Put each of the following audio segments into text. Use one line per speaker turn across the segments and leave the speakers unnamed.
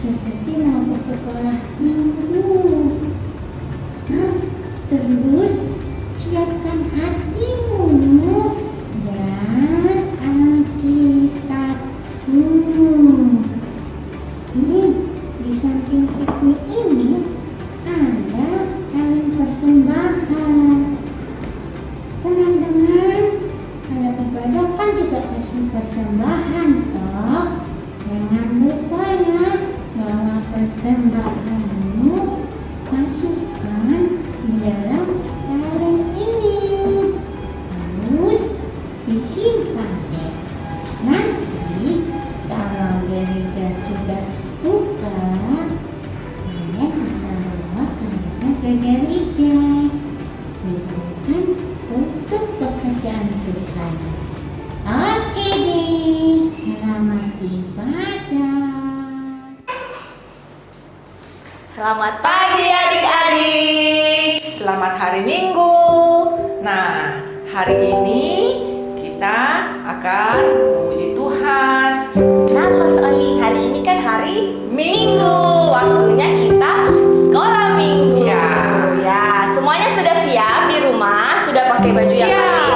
seperti mau ke sekolah minggu. Nah, terus siapkan hatimu dan Alkitabmu. Nih, di samping piknik ini ada kaleng persembahan. Teman-teman, kalau ibadah kan juga kasih persembahan toh. Jangan lupa ya, bawa persembahanmu, masukkan di dalam kaleng ini. Terus disimpan deh. Nanti kalau gereja sudah buka, kalian bisa bawa kalengnya ke gereja. Itu kan untuk pekerjaan Tuhan. Oke deh, selamat ibadah.
Selamat pagi adik-adik. Selamat hari Minggu. Nah, hari ini kita akan memuji Tuhan.
Nah, Mas Oli, hari ini kan hari Minggu. Waktunya kita sekolah Minggu. Ya, semuanya sudah siap di rumah? Sudah pakai baju yang rapi?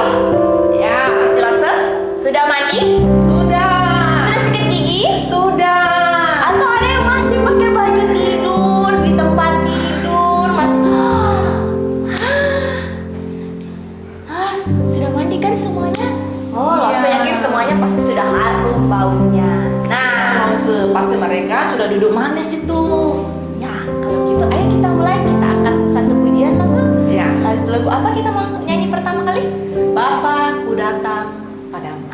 Ya,
Seperti Lase? Sudah mandi?
sudah.
Sudah sikat gigi?
Sudah.
Atau ada yang masih pakai baju tidur di tempat tidur, Mas? Sudah mandi kan semuanya? Oh, Lase
Iya.
yakin semuanya pasti sudah harum baunya. Nah,
Pasti mereka sudah duduk manis itu.
ya kalau gitu ayo kita mulai. Kita angkat satu pujian, Mas.
Ya.
Lagu apa kita mau nyanyi pertama kali?
Bapa, ku datang padamu.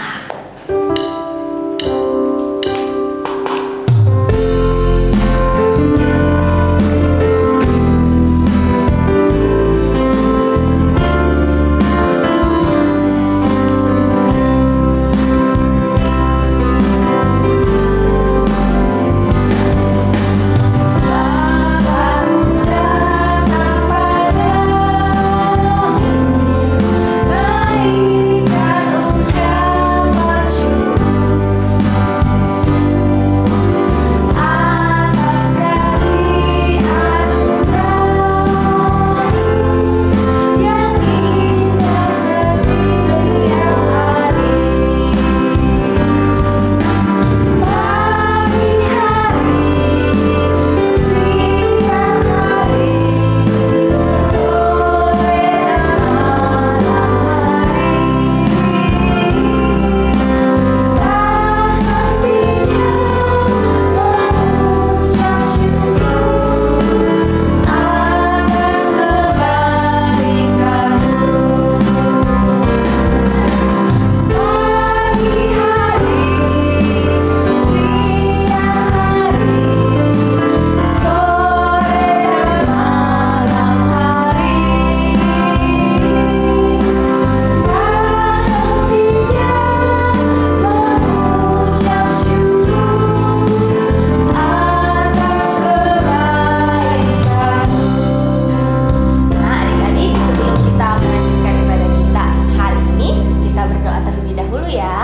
Nah, adik-adik, sebelum kita melanjutkan ibadah kita hari ini, kita berdoa terlebih dahulu ya.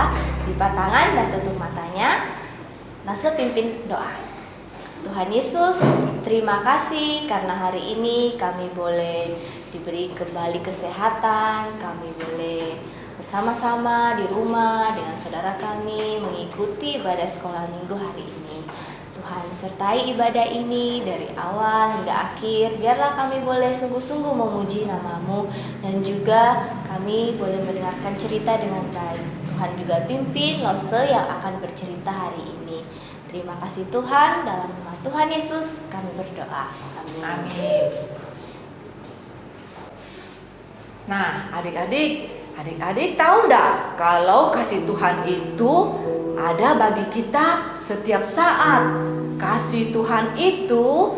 Lipat tangan dan tutup matanya. Lase pimpin doa. Tuhan Yesus, terima kasih karena hari ini kami boleh diberi kembali kesehatan. Kami boleh bersama-sama di rumah dengan saudara kami mengikuti ibadah sekolah minggu hari ini. Tuhan sertai ibadah ini dari awal hingga akhir. Biarlah kami boleh sungguh-sungguh memuji nama-Mu, dan juga kami boleh mendengarkan cerita dengan baik. Tuhan juga pimpin Lose yang akan bercerita hari ini. Terima kasih Tuhan, dalam nama Tuhan Yesus kami berdoa. Amin.
Amin. Nah, adik-adik tahu enggak kalau kasih Tuhan itu ada bagi kita setiap saat. Kasih Tuhan itu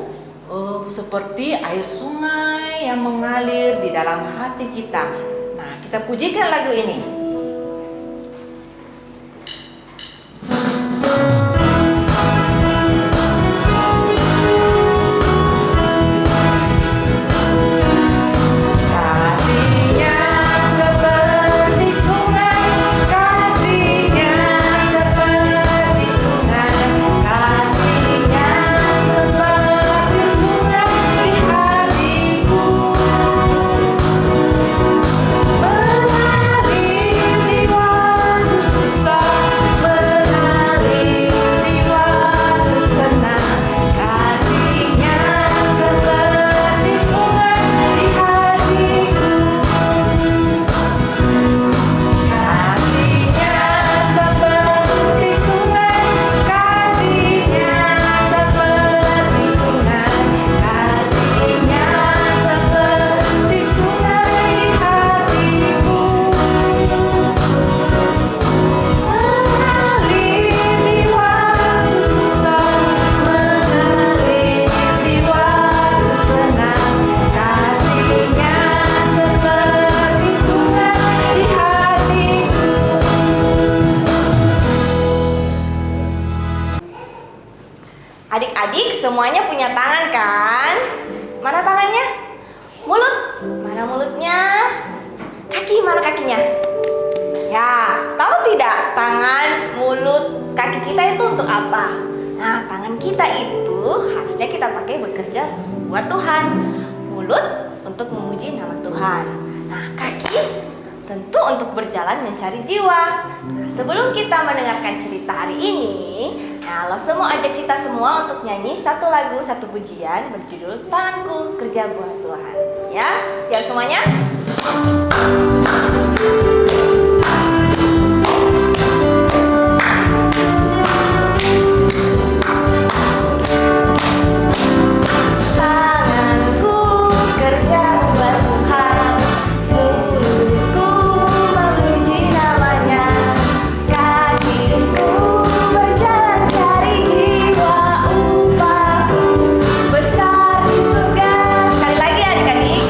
seperti air sungai yang mengalir di dalam hati kita. Nah, kita pujikan lagu ini. Kasihnya
Adik-adik semuanya punya tangan kan? Mana tangannya? Mulut? Mana mulutnya? Kaki? Mana kakinya? Ya, tahu tidak tangan, mulut, kaki kita itu untuk apa? Nah, tangan kita itu harusnya kita pakai bekerja buat Tuhan. Mulut untuk memuji nama Tuhan. Nah, kaki tentu untuk berjalan mencari jiwa. Nah, sebelum kita mendengarkan cerita hari ini, nah, lo semua ajak kita semua untuk nyanyi satu lagu, satu pujian berjudul Tanganku Kerja Buat Tuhan. Ya, siap semuanya? Tanganku kerja buat Tuhan, mulutku memuji namanya, kakiku berjalan cari jiwa, upahku besar di surga. Sekali lagi adik-adik.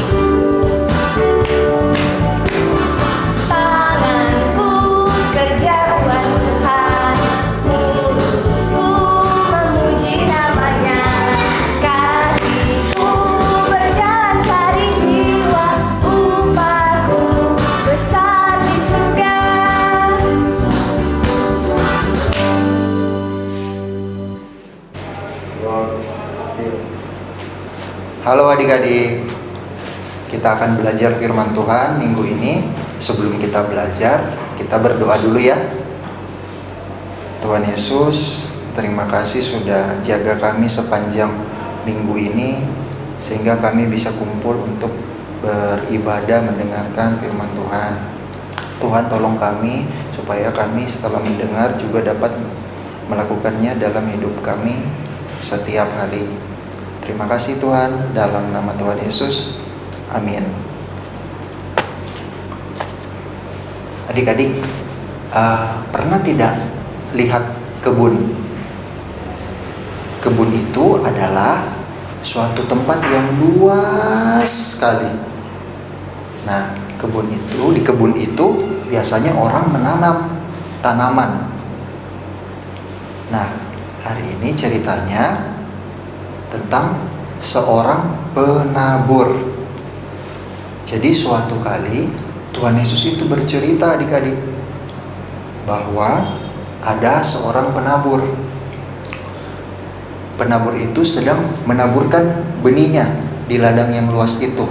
Tanganku kerja buat Tuhan, mulutku memuji namanya, kakiku berjalan cari jiwa, upahku besar di surga.
Halo adik-adik, kita akan belajar firman Tuhan minggu ini. Sebelum kita belajar, kita berdoa dulu ya. Tuhan Yesus, terima kasih sudah jaga kami sepanjang minggu ini, sehingga kami bisa kumpul untuk beribadah mendengarkan firman Tuhan. Tuhan tolong kami, supaya kami setelah mendengar juga dapat melakukannya dalam hidup kami setiap hari. Terima kasih Tuhan, dalam nama Tuhan Yesus, amin. Adik-adik, pernah tidak lihat kebun? Kebun itu adalah suatu tempat yang luas sekali. Nah, di kebun itu biasanya orang menanam tanaman. Nah, hari ini ceritanya tentang seorang penabur. Jadi suatu kali Tuhan Yesus itu bercerita adik-adik bahwa ada seorang penabur. Penabur itu sedang menaburkan benihnya di ladang yang luas itu.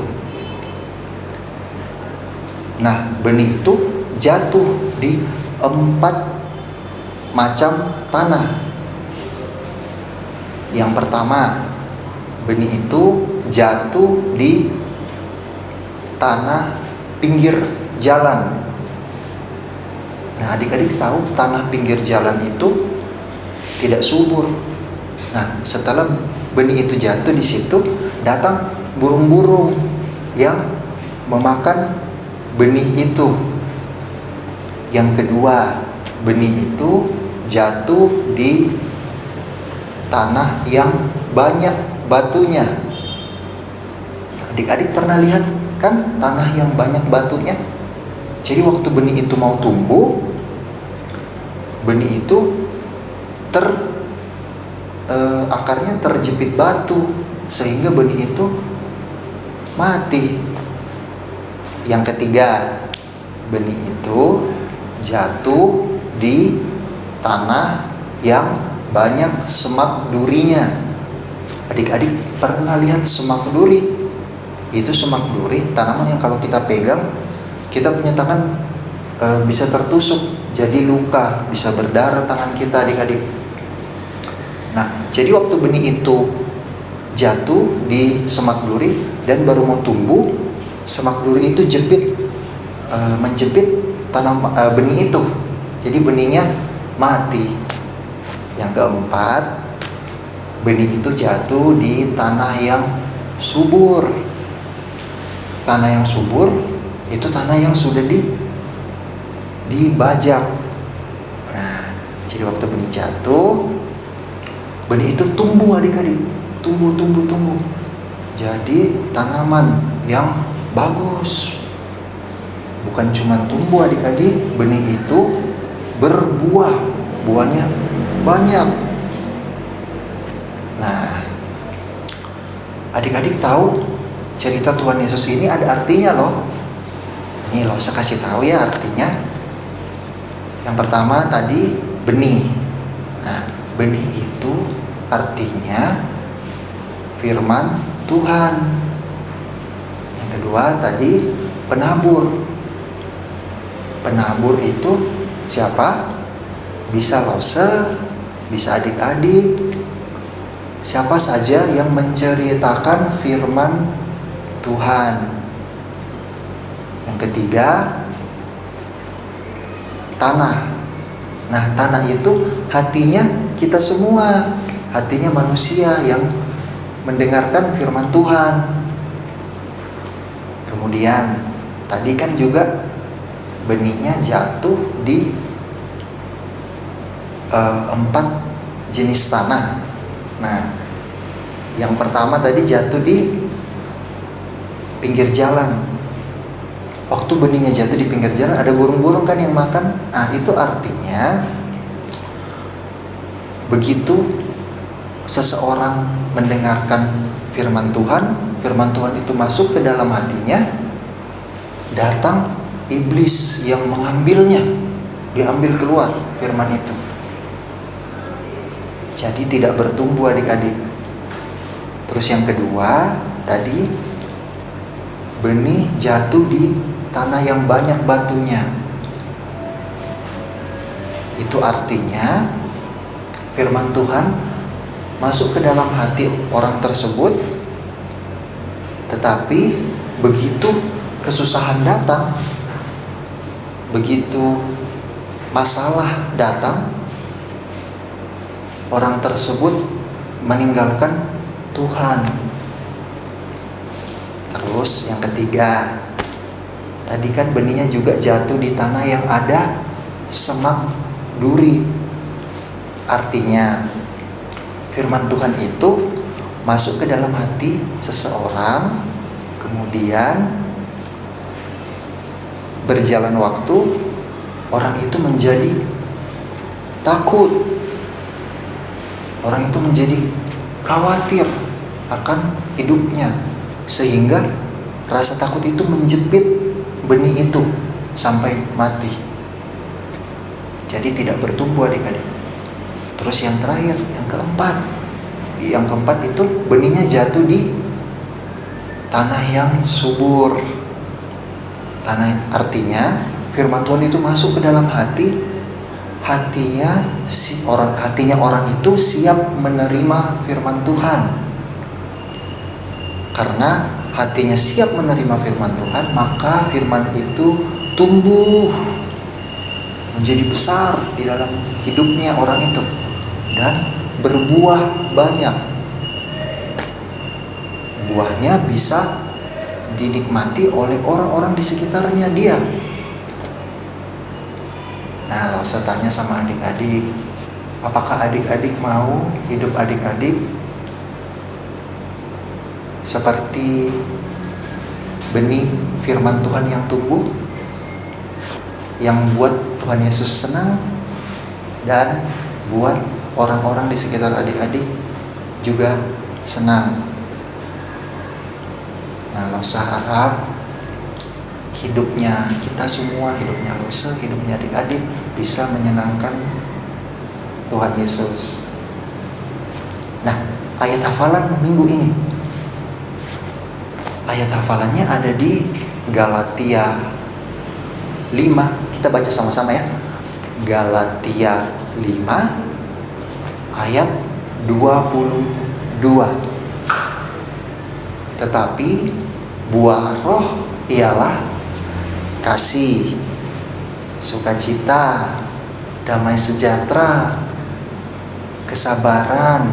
Nah, benih itu jatuh di 4 macam tanah. Yang pertama, benih itu jatuh di tanah pinggir jalan. Nah, adik-adik tahu tanah pinggir jalan itu tidak subur. Nah, setelah benih itu jatuh di situ, datang burung-burung yang memakan benih itu. Yang kedua, benih itu jatuh di tanah yang banyak batunya. Adik-adik pernah lihat kan tanah yang banyak batunya? Jadi waktu benih itu mau tumbuh, benih itu akarnya terjepit batu, sehingga benih itu mati. Yang ketiga, benih itu jatuh di tanah yang banyak semak durinya. Adik-adik pernah lihat semak duri? Itu semak duri, tanaman yang kalau kita pegang, kita punya tangan bisa tertusuk, jadi luka, bisa berdarah tangan kita adik-adik. Nah, jadi waktu benih itu jatuh di semak duri dan baru mau tumbuh, semak duri itu menjepit benih itu, jadi benihnya mati. Yang keempat, benih itu jatuh di tanah yang subur. Tanah yang subur itu tanah yang sudah dibajak. Nah, jadi waktu benih jatuh, benih itu tumbuh adik-adik, tumbuh. Jadi tanaman yang bagus. Bukan cuma tumbuh adik-adik, benih itu berbuah, buahnya banyak. Adik-adik tahu cerita Tuhan Yesus ini ada artinya loh. Nih loh, saya kasih tahu ya artinya. Yang pertama tadi benih. Nah, benih itu artinya firman Tuhan. Yang kedua tadi penabur. Penabur itu siapa? Bisa lose, bisa adik-adik, siapa saja yang menceritakan firman Tuhan. Yang ketiga, tanah. Nah, tanah itu hatinya kita semua, hatinya manusia yang mendengarkan firman Tuhan. Kemudian, tadi kan juga benihnya jatuh di 4 jenis tanah. Nah, yang pertama tadi jatuh di pinggir jalan. Waktu benihnya jatuh di pinggir jalan, ada burung-burung kan yang makan. Nah, itu artinya begitu seseorang mendengarkan firman Tuhan itu masuk ke dalam hatinya, datang iblis yang mengambilnya, diambil keluar firman itu. Jadi tidak bertumbuh adik-adik. Terus yang kedua, tadi benih jatuh di tanah yang banyak batunya. Itu artinya firman Tuhan masuk ke dalam hati orang tersebut, tetapi begitu kesusahan datang, begitu masalah datang, orang tersebut meninggalkan Tuhan. Terus yang ketiga, tadi kan benihnya juga jatuh di tanah yang ada semak duri. Artinya firman Tuhan itu masuk ke dalam hati seseorang, kemudian berjalan waktu, orang itu menjadi takut. Orang itu menjadi khawatir akan hidupnya, sehingga rasa takut itu menjepit benih itu sampai mati. Jadi tidak bertumbuh adik-adik. Terus yang terakhir, yang keempat itu benihnya jatuh di tanah yang subur. Tanah artinya firman Tuhan itu masuk ke dalam hatinya orang itu siap menerima firman Tuhan. Karena hatinya siap menerima firman Tuhan, maka firman itu tumbuh menjadi besar di dalam hidupnya orang itu dan berbuah banyak. Buahnya bisa dinikmati oleh orang-orang di sekitarnya dia. Nah, lalu saya tanya sama adik-adik, apakah adik-adik mau hidup adik-adik seperti benih firman Tuhan yang tumbuh, yang buat Tuhan Yesus senang, dan buat orang-orang di sekitar adik-adik juga senang. Nah, saya harap hidupnya kita semua, hidupnya Lose, hidupnya adik-adik bisa menyenangkan Tuhan Yesus. Nah, ayat hafalan minggu ini, ayat hafalannya ada di Galatia 5. Kita baca sama-sama ya. Galatia 5 ayat 22. Tetapi buah roh ialah kasih, sukacita, damai sejahtera, kesabaran,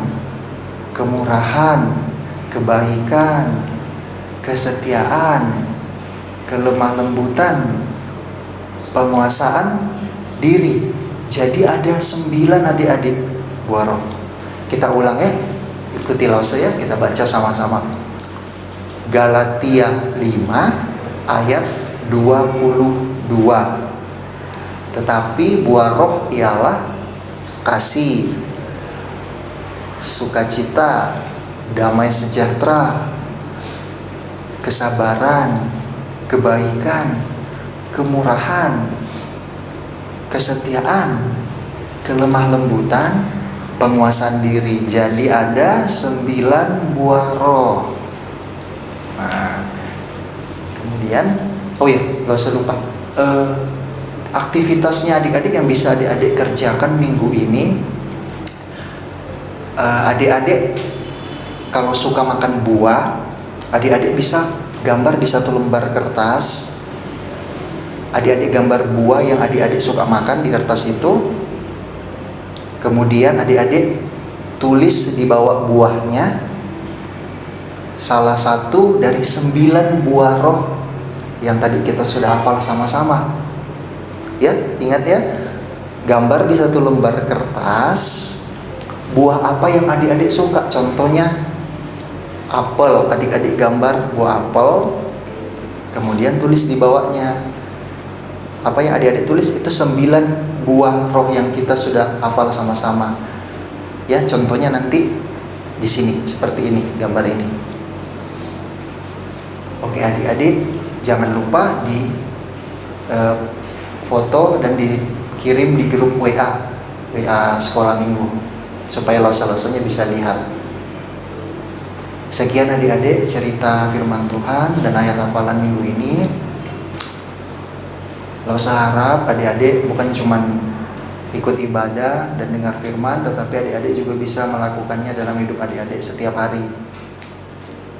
kemurahan, kebaikan, kesetiaan, kelemah lembutan, penguasaan diri. Jadi ada 9 adik-adik buah roh. Kita ulang ya, ikuti Lause ya, kita baca sama-sama. Galatia 5 ayat 22. Tetapi buah roh ialah kasih, sukacita, damai sejahtera, kesabaran, kebaikan, kemurahan, kesetiaan, kelemah lembutan, penguasaan diri. Jadi ada 9 buah roh. Nah, kemudian, oh iya, gak usah lupa. Aktivitasnya adik-adik yang bisa adik-adik kerjakan minggu ini, adik-adik kalau suka makan buah, adik-adik bisa gambar di satu lembar kertas. Adik-adik gambar buah yang adik-adik suka makan di kertas itu. Kemudian adik-adik tulis di bawah buahnya salah satu dari 9 buah roh yang tadi kita sudah hafal sama-sama. Ya, ingat ya, gambar di satu lembar kertas buah apa yang adik-adik suka. Contohnya apel, adik-adik gambar buah apel, kemudian tulis di bawahnya apa yang adik-adik tulis itu 9 buah roh yang kita sudah hafal sama-sama. Ya, contohnya nanti di sini seperti ini, gambar ini. Oke, adik-adik jangan lupa di foto dan dikirim di grup WA sekolah minggu supaya losa-losanya bisa lihat. Sekian adik-adik cerita firman Tuhan dan ayat hafalan minggu ini. Losa harap adik-adik bukan cuman ikut ibadah dan dengar firman, tetapi adik-adik juga bisa melakukannya dalam hidup adik-adik setiap hari.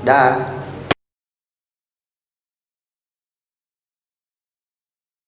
Dah.